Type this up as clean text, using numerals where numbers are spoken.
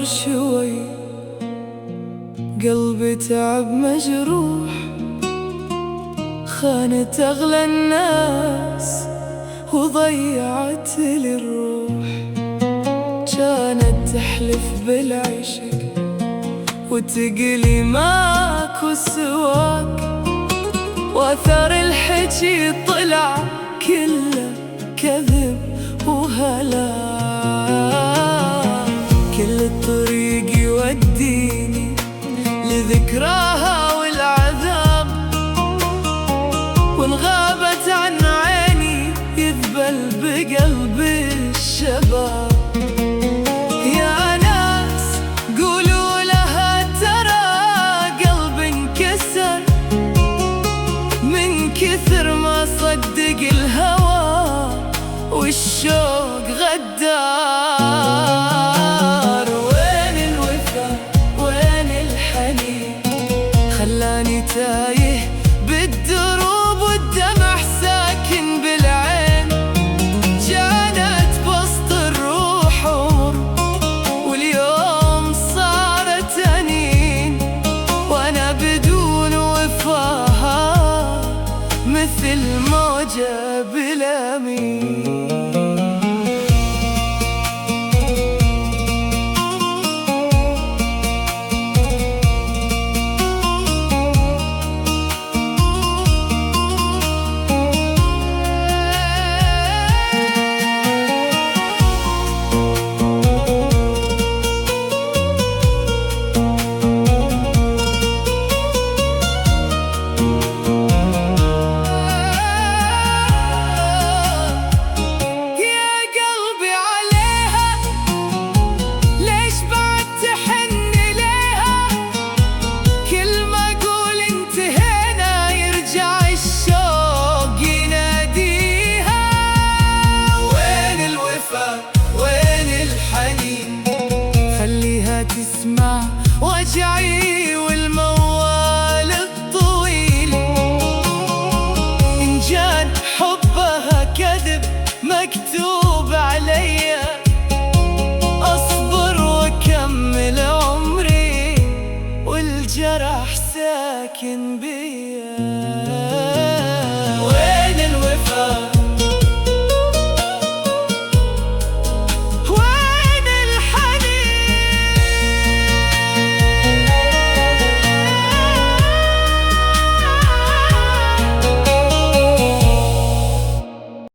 صار شوي، قلبي تعب مجروح، خانت أغلى الناس وضيعت لي الروح. كانت تحلف بالعشق وتقلي ماكو سواك، واثر الحكي طلع كله كذب وهلاك. كل الطريق يوديني لذكراها والعذاب، وإن غابت عن عيني يذبل بقلبي الشباب. يا ناس قولوا لها ترى قلبي انكسر من كثر ما صدق الهوى والشوق غدار. وين الوفا وين الحنين، خلاني تايه بالدروب والدمع ساكن بالعين. كانت بسط الروح عمر واليوم صارت أنين، وأنا بدون وفاها مثل موجة بلا مين. تسمع وجعي والموال الطويل، إن جان حبها كذب مكتوب عليا، أصبر وأكمل عمري والجرح ساكن بيا.